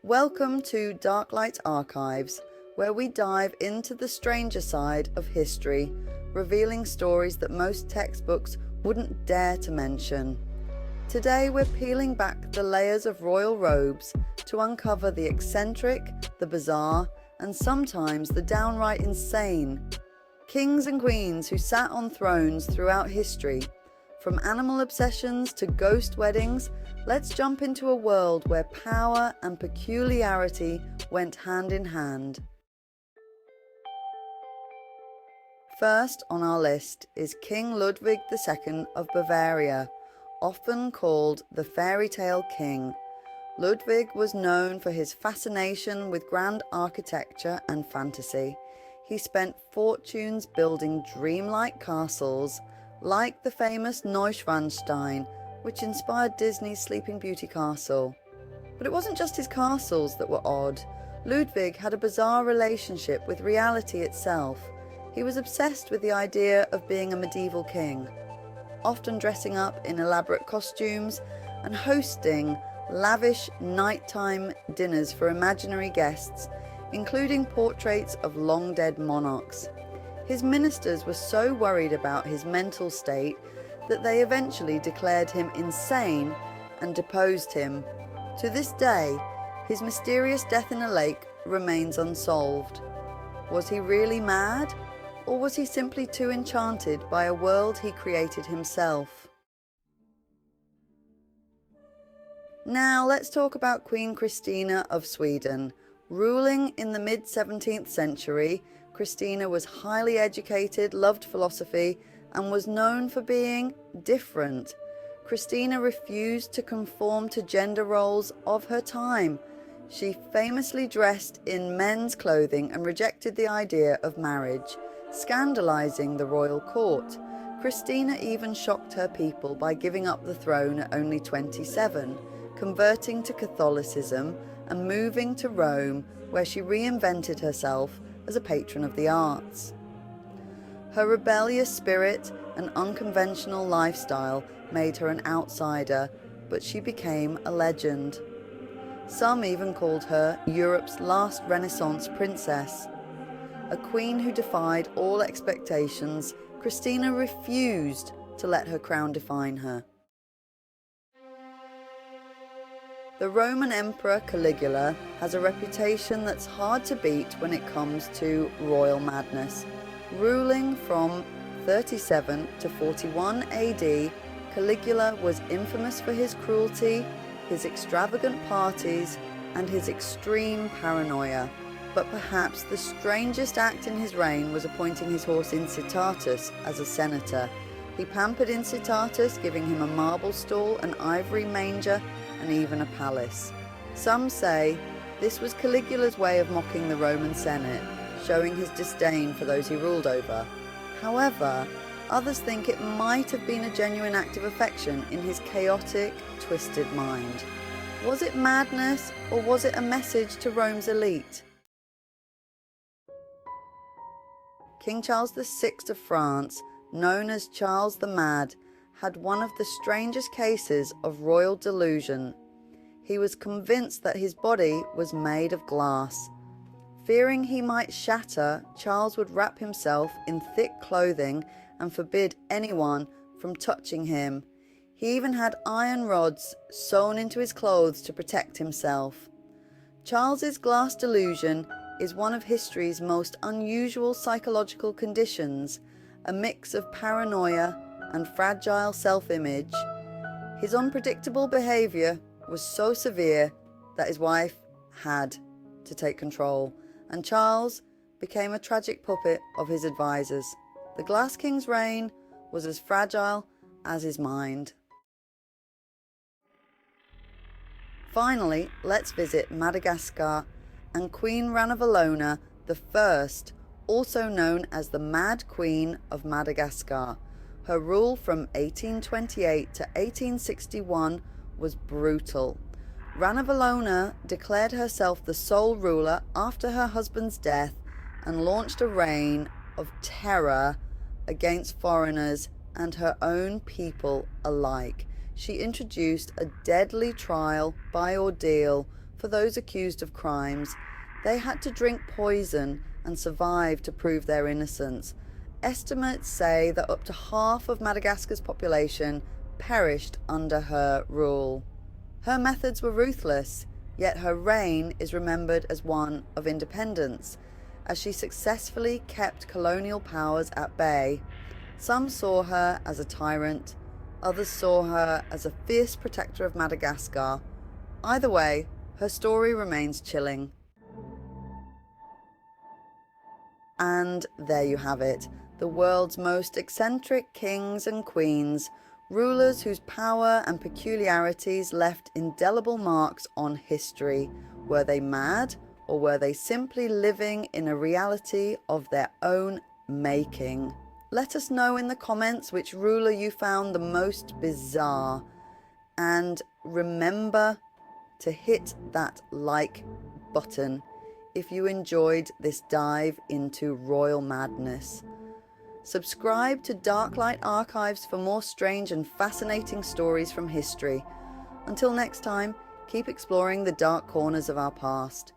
Welcome to Darklight Archives, where we dive into the stranger side of history, revealing stories that most textbooks wouldn't dare to mention. Today we're peeling back the layers of royal robes to uncover the eccentric, the bizarre, and sometimes the downright insane. Kings and queens who sat on thrones throughout history. From animal obsessions to ghost weddings, let's jump into a world where power and peculiarity went hand in hand. First on our list is King Ludwig II of Bavaria, often called the fairy tale king. Ludwig was known for his fascination with grand architecture and fantasy. He spent fortunes building dreamlike castles, like the famous Neuschwanstein, which inspired Disney's Sleeping Beauty castle. But it wasn't just his castles that were odd. Ludwig had a bizarre relationship with reality itself. He was obsessed with the idea of being a medieval king, often dressing up in elaborate costumes and hosting lavish nighttime dinners for imaginary guests, including portraits of long-dead monarchs. His ministers were so worried about his mental state that they eventually declared him insane and deposed him. To this day, his mysterious death in a lake remains unsolved. Was he really mad, or was he simply too enchanted by a world he created himself? Now let's talk about Queen Christina of Sweden. Ruling in the mid-17th century, Christina was highly educated, loved philosophy, and was known for being different. Christina refused to conform to gender roles of her time. She famously dressed in men's clothing and rejected the idea of marriage, scandalizing the royal court. Christina even shocked her people by giving up the throne at only 27, converting to Catholicism and moving to Rome, where she reinvented herself as a patron of the arts. Her rebellious spirit and unconventional lifestyle made her an outsider, but she became a legend. Some even called her Europe's last Renaissance princess. A queen who defied all expectations, Christina refused to let her crown define her. The Roman Emperor Caligula has a reputation that's hard to beat when it comes to royal madness. Ruling from 37 to 41 AD, Caligula was infamous for his cruelty, his extravagant parties, and his extreme paranoia. But perhaps the strangest act in his reign was appointing his horse Incitatus as a senator. He pampered Incitatus, giving him a marble stall, an ivory manger, and even a palace. Some say this was Caligula's way of mocking the Roman Senate, showing his disdain for those he ruled over. However, others think it might have been a genuine act of affection in his chaotic, twisted mind. Was it madness, or was it a message to Rome's elite? King Charles VI of France, known as Charles the Mad, had one of the strangest cases of royal delusion. He was convinced that his body was made of glass. Fearing he might shatter, Charles would wrap himself in thick clothing and forbid anyone from touching him. He even had iron rods sewn into his clothes to protect himself. Charles's glass delusion is one of history's most unusual psychological conditions, a mix of paranoia and fragile self-image. His unpredictable behavior was so severe that his wife had to take control, and Charles became a tragic puppet of his advisors. The Glass King's reign was as fragile as his mind. Finally, let's visit Madagascar and Queen Ranavalona I, also known as the Mad Queen of Madagascar. Her rule from 1828 to 1861 was brutal. Ranavalona declared herself the sole ruler after her husband's death and launched a reign of terror against foreigners and her own people alike. She introduced a deadly trial by ordeal for those accused of crimes. They had to drink poison and survive to prove their innocence. Estimates say that up to half of Madagascar's population perished under her rule. Her methods were ruthless, yet her reign is remembered as one of independence, as she successfully kept colonial powers at bay. Some saw her as a tyrant, others saw her as a fierce protector of Madagascar. Either way, her story remains chilling. And there you have it, the world's most eccentric kings and queens, rulers whose power and peculiarities left indelible marks on history. Were they mad, or were they simply living in a reality of their own making? Let us know in the comments which ruler you found the most bizarre. And remember to hit that like button if you enjoyed this dive into royal madness. Subscribe to Darklight Archives for more strange and fascinating stories from history. Until next time, keep exploring the dark corners of our past.